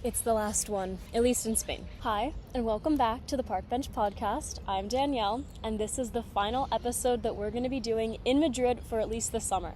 It's the last one, at least in Spain. Hi, and welcome back to the Park Bench Podcast. I'm Danielle, and this is the final episode that we're going to be doing in Madrid for at least the summer.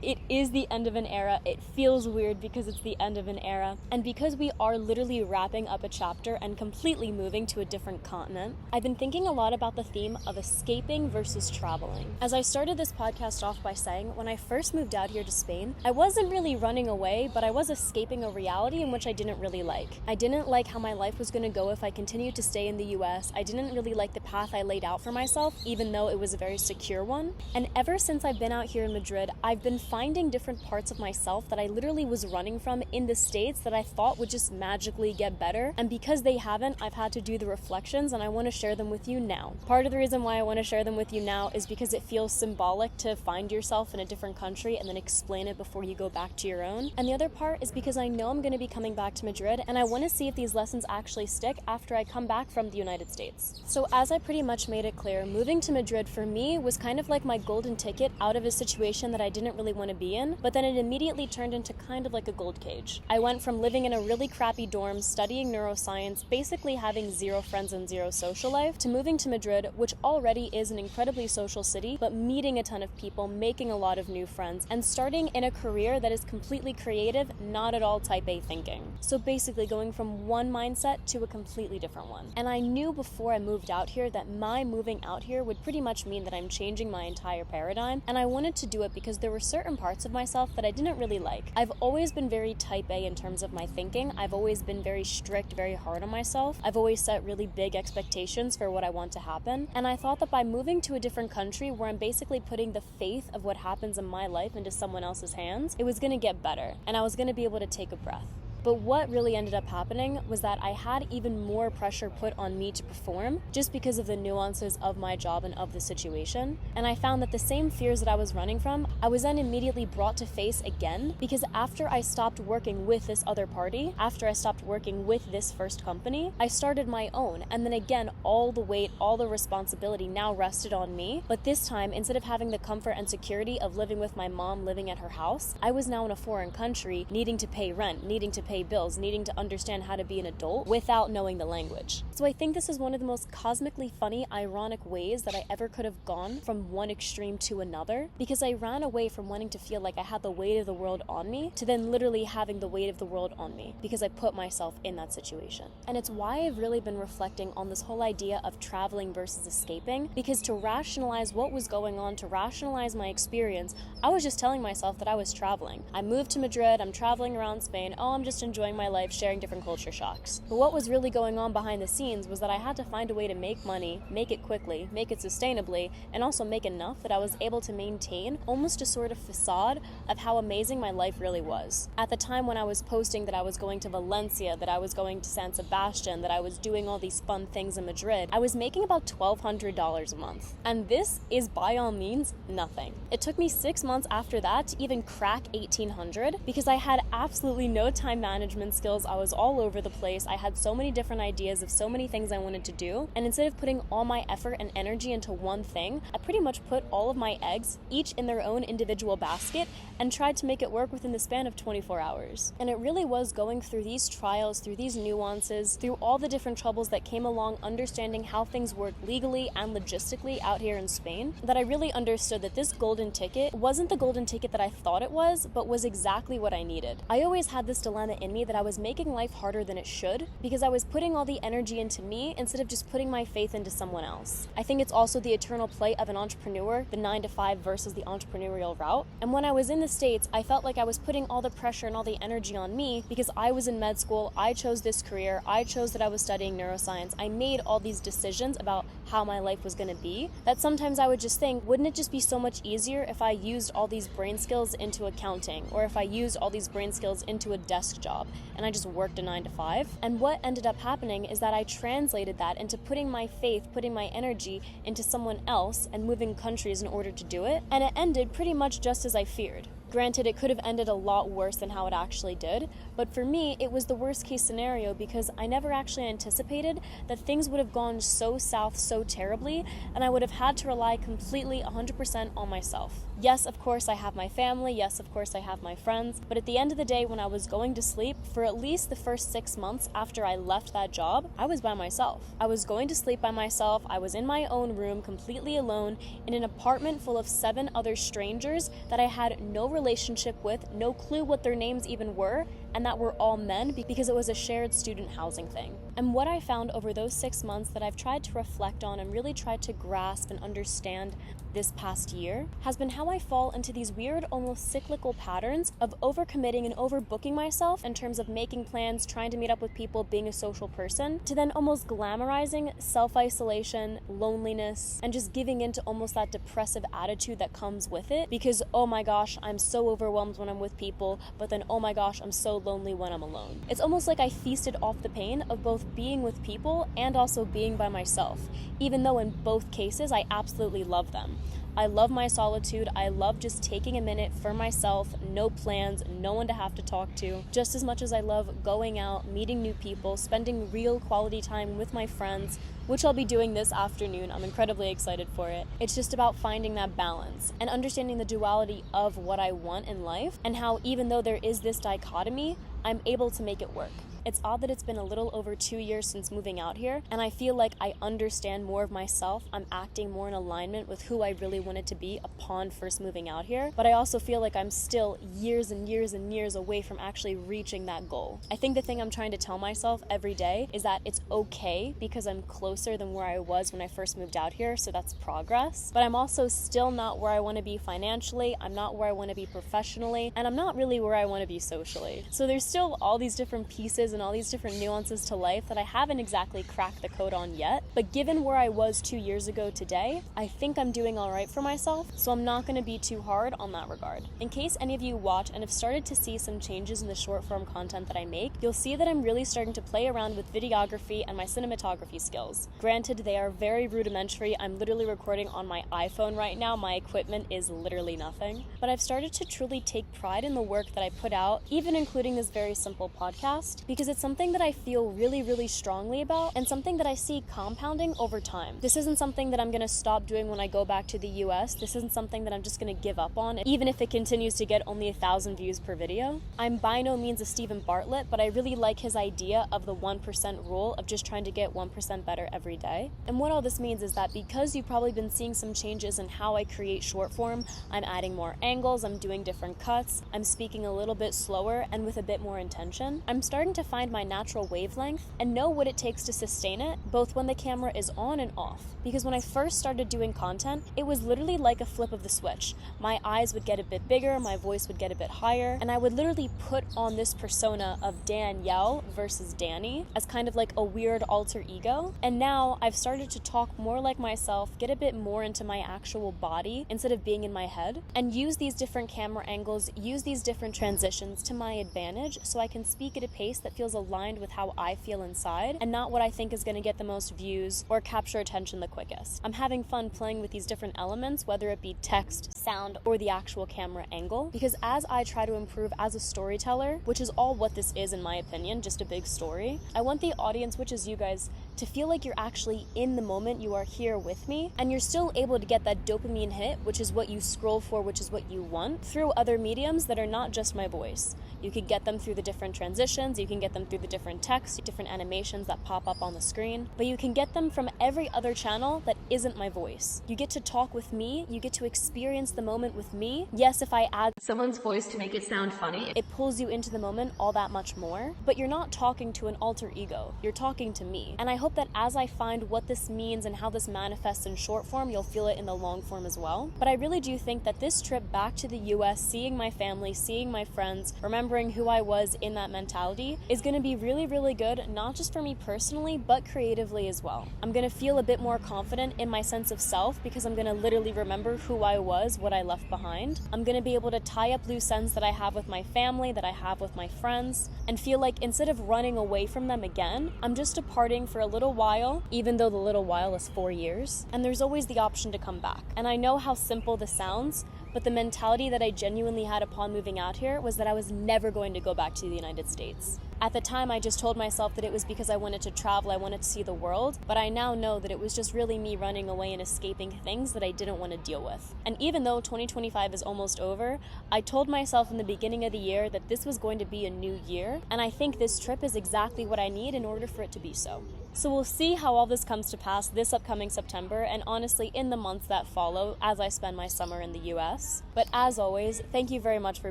It is the end of an era. It feels weird because it's the end of an era. And because we are literally wrapping up a chapter and completely moving to a different continent, I've been thinking a lot about the theme of escaping versus traveling. As I started this podcast off by saying, when I first moved out here to Spain, I wasn't really running away, but I was escaping a reality in which I didn't really like. I didn't like how my life was going to go if I continued to stay in the US. I didn't really like the path I laid out for myself, even though it was a very secure one. And ever since I've been out here in Madrid, I've been finding different parts of myself that I literally was running from in the States that I thought would just magically get better. And because they haven't, I've had to do the reflections, and I want to share them with you now. Part of the reason why I want to share them with you now is because it feels symbolic to find yourself in a different country and then explain it before you go back to your own. And the other part is because I know I'm going to be coming back to Madrid, and I want to see if these lessons actually stick after I come back from the United States. So as I pretty much made it clear, moving to Madrid for me was kind of like my golden ticket out of a situation that I didn't really want to be in, but then it immediately turned into kind of like a gold cage. I went from living in a really crappy dorm, studying neuroscience, basically having zero friends and zero social life, to moving to Madrid, which already is an incredibly social city, but meeting a ton of people, making a lot of new friends, and starting in a career that is completely creative, not at all type A thinking. So basically going from one mindset to a completely different one. And I knew before I moved out here that my moving out here would pretty much mean that I'm changing my entire paradigm, and I wanted to do it because there were certain parts of myself that I didn't really like. I've always been very type A in terms of my thinking. I've always been very strict, very hard on myself. I've always set really big expectations for what I want to happen. And I thought that by moving to a different country where I'm basically putting the faith of what happens in my life into someone else's hands, it was going to get better. And I was going to be able to take a breath. But what really ended up happening was that I had even more pressure put on me to perform just because of the nuances of my job and of the situation. And I found that the same fears that I was running from, I was then immediately brought to face again, because after I stopped working with this other party, after I stopped working with this first company, I started my own. And then again, all the weight, all the responsibility now rested on me. But this time, instead of having the comfort and security of living with my mom, living at her house, I was now in a foreign country, needing to pay rent, needing to pay bills, needing to understand how to be an adult without knowing the language. So I think this is one of the most cosmically funny, ironic ways that I ever could have gone from one extreme to another, because I ran away from wanting to feel like I had the weight of the world on me to then literally having the weight of the world on me because I put myself in that situation. And it's why I've really been reflecting on this whole idea of traveling versus escaping, because to rationalize what was going on, to rationalize my experience, I was just telling myself that I was traveling. I moved to Madrid, I'm traveling around Spain, I'm just enjoying my life, sharing different culture shocks. But what was really going on behind the scenes was that I had to find a way to make money, make it quickly, make it sustainably, and also make enough that I was able to maintain almost a sort of facade of how amazing my life really was. At the time when I was posting that I was going to Valencia, that I was going to San Sebastian, that I was doing all these fun things in Madrid, I was making about $1,200 a month. And this is by all means nothing. It took me 6 months after that to even crack $1,800 because I had absolutely no time management skills. I was all over the place. I had so many different ideas of so many things I wanted to do, and instead of putting all my effort and energy into one thing, I pretty much put all of my eggs, each in their own individual basket, and tried to make it work within the span of 24 hours. And it really was going through these trials, through these nuances, through all the different troubles that came along understanding how things work legally and logistically out here in Spain, that I really understood that this golden ticket wasn't the golden ticket that I thought it was, but was exactly what I needed. I always had this dilemma in me that I was making life harder than it should because I was putting all the energy into me instead of just putting my faith into someone else. I think it's also the eternal play of an entrepreneur, the 9-to-5 versus the entrepreneurial route. And when I was in the States, I felt like I was putting all the pressure and all the energy on me because I was in med school, I chose this career, I chose that I was studying neuroscience, I made all these decisions about how my life was going to be, that sometimes I would just think, wouldn't it just be so much easier if I used all these brain skills into accounting, or if I used all these brain skills into a desk job and I just worked a 9-to-5? And what ended up happening is that I translated that into putting my faith, putting my energy into someone else and moving countries in order to do it, and it ended pretty much just as I feared. Granted, it could have ended a lot worse than how it actually did, but for me, it was the worst case scenario because I never actually anticipated that things would have gone so south so terribly, and I would have had to rely completely 100% on myself. Yes, of course, I have my family. Yes, of course, I have my friends. But at the end of the day, when I was going to sleep, for at least the first 6 months after I left that job, I was by myself. I was going to sleep by myself. I was in my own room, completely alone, in an apartment full of 7 other strangers that I had no relationship with, no clue what their names even were, and that were all men because it was a shared student housing thing. And what I found over those 6 months that I've tried to reflect on and really tried to grasp and understand this past year has been how I fall into these weird, almost cyclical patterns of overcommitting and overbooking myself in terms of making plans, trying to meet up with people, being a social person, to then almost glamorizing self-isolation, loneliness, and just giving into almost that depressive attitude that comes with it because, oh my gosh, I'm so overwhelmed when I'm with people, but then, oh my gosh, I'm so lonely when I'm alone. It's almost like I feasted off the pain of both being with people and also being by myself, even though in both cases I absolutely love them. I love my solitude. I love just taking a minute for myself, no plans, no one to have to talk to, just as much as I love going out, meeting new people, spending real quality time with my friends, which I'll be doing this afternoon. I'm incredibly excited for it. It's just about finding that balance and understanding the duality of what I want in life and how even though there is this dichotomy, I'm able to make it work. It's odd that it's been a little over 2 years since moving out here, and I feel like I understand more of myself. I'm acting more in alignment with who I really wanted to be upon first moving out here, but I also feel like I'm still years and years and years away from actually reaching that goal. I think the thing I'm trying to tell myself every day is that it's okay because I'm closer than where I was when I first moved out here, so that's progress, but I'm also still not where I want to be financially, I'm not where I want to be professionally, and I'm not really where I want to be socially. So there's still all these different pieces and all these different nuances to life that I haven't exactly cracked the code on yet, but given where I was 2 years ago today, I think I'm doing all right for myself, so I'm not going to be too hard on that regard. In case any of you watch and have started to see some changes in the short form content that I make, you'll see that I'm really starting to play around with videography and my cinematography skills. Granted, they are very rudimentary. I'm literally recording on my iPhone right now. My equipment is literally nothing, but I've started to truly take pride in the work that I put out, even including this very simple podcast, because it's something that I feel really, really strongly about and something that I see compounding over time. This isn't something that I'm going to stop doing when I go back to the US. This isn't something that I'm just going to give up on, even if it continues to get only 1,000 views per video. I'm by no means a Stephen Bartlett, but I really like his idea of the 1% rule of just trying to get 1% better every day. And what all this means is that because you've probably been seeing some changes in how I create short form, I'm adding more angles, I'm doing different cuts, I'm speaking a little bit slower and with a bit more intention. I'm starting to find my natural wavelength and know what it takes to sustain it, both when the camera is on and off. Because when I first started doing content, it was literally like a flip of the switch. My eyes would get a bit bigger, my voice would get a bit higher, and I would literally put on this persona of Danielle versus Danny as kind of like a weird alter ego. And now I've started to talk more like myself, get a bit more into my actual body instead of being in my head, and use these different camera angles, use these different transitions to my advantage so I can speak at a pace that feels aligned with how I feel inside and not what I think is going to get the most views or capture attention the quickest. I'm having fun playing with these different elements, whether it be text, sound, or the actual camera angle, because as I try to improve as a storyteller, which is all what this is in my opinion, just a big story, I want the audience, which is you guys, to feel like you're actually in the moment, you are here with me, and you're still able to get that dopamine hit, which is what you scroll for, which is what you want, through other mediums that are not just my voice. You can get them through the different transitions, you can get them through the different text, different animations that pop up on the screen, but you can get them from every other channel that isn't my voice. You get to talk with me, you get to experience the moment with me. Yes, if I add someone's voice to make it sound funny, it pulls you into the moment all that much more, but you're not talking to an alter ego, you're talking to me. And I hope that as I find what this means and how this manifests in short form, you'll feel it in the long form as well. But I really do think that this trip back to the US, seeing my family, seeing my friends, remembering who I was in that mentality, is going to be really, really good, not just for me personally, but creatively as well. I'm going to feel a bit more confident in my sense of self because I'm going to literally remember who I was, what I left behind. I'm going to be able to tie up loose ends that I have with my family, that I have with my friends, and feel like instead of running away from them again, I'm just departing for a little while, even though the little while is 4 years, and there's always the option to come back. And I know how simple this sounds, but the mentality that I genuinely had upon moving out here was that I was never going to go back to the United States. At the time, I just told myself that it was because I wanted to travel, I wanted to see the world, but I now know that it was just really me running away and escaping things that I didn't want to deal with. And even though 2025 is almost over, I told myself in the beginning of the year that this was going to be a new year, and I think this trip is exactly what I need in order for it to be so. So we'll see how all this comes to pass this upcoming September, and honestly in the months that follow as I spend my summer in the US. But as always, thank you very much for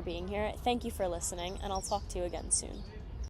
being here, thank you for listening, and I'll talk to you again soon.